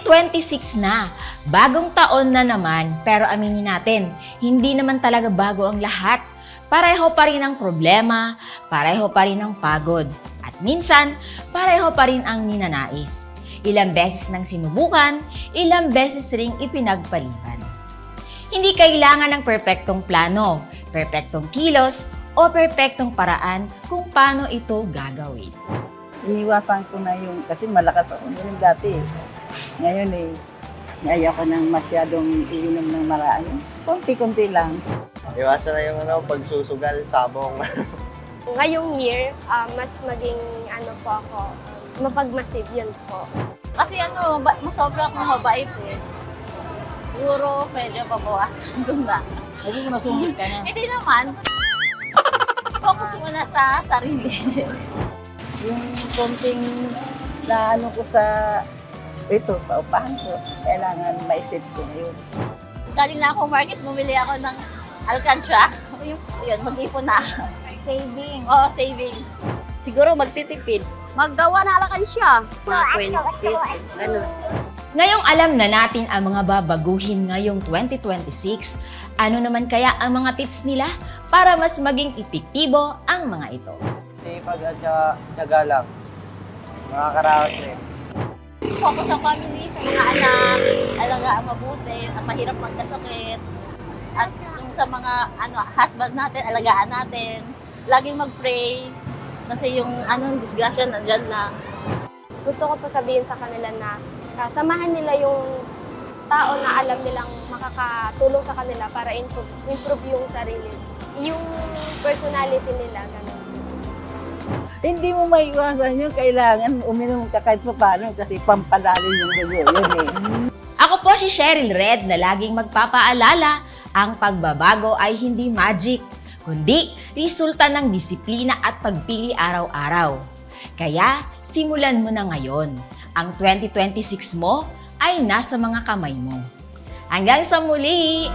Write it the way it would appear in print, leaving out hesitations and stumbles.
2026 na, bagong taon na naman, pero aminin natin, hindi naman talaga bago ang lahat. Pareho pa rin ang problema, pareho pa rin ang pagod, at minsan, pareho pa rin ang ninanais. Ilang beses nang sinubukan, ilang beses ring ipinagpaliban. Hindi kailangan ng perpektong plano, perpektong kilos, o perpektong paraan kung paano ito gagawin. Iniwasan ko na yung, kasi malakas ako uminom dati. Ngayon ayaw ko nang masyadong iinom ng marami. Konti-konti lang. Iwasan na yung pagsusugal, sabong. Ngayong year, mas maging po ako, mapagmasid yun po. Kasi masobra akong mabait eh. Siguro pwede pabawasan doon na. Nagiging masungit ka na. Hindi naman. Focus muna sa sarili. Yung konting na ko sa ito, paupahan ko, kailangan maisip ko na yun. Galing na ako market, bumili ako ng alkansya. Yun, mag-ipon na. Savings. Oo, savings. Siguro magtitipid. Maggawa na alakansya. Mga 20 pesos. Ganun. Ngayong alam na natin ang mga babaguhin ngayong 2026, ano naman kaya ang mga tips nila para mas maging epektibo ang mga ito? Sipag at tiyaga lang. Makakaraos eh. Focus sa family, sa mga anak, alagaan mabuti, at mahirap magkasakit. At yung sa mga husband natin, alagaan natin. Laging mag-pray. Kasi yung disgrasya nandyan lang. Gusto ko pa sabihin sa kanila na samahan nila yung tao na alam nilang makakatulong sa kanila para improve yung sarili. Yung personality nila, ganun. Hindi mo maiwasan yun, kailangan uminom ka kahit pa paano kasi pampalalo yung dugo. Yun eh. Ako po si Cheryl Red na laging magpapaalala, ang pagbabago ay hindi magic, kundi resulta ng disiplina at pagpili araw-araw. Kaya simulan mo na ngayon. Ang 2026 mo ay nasa mga kamay mo. Hanggang sa muli!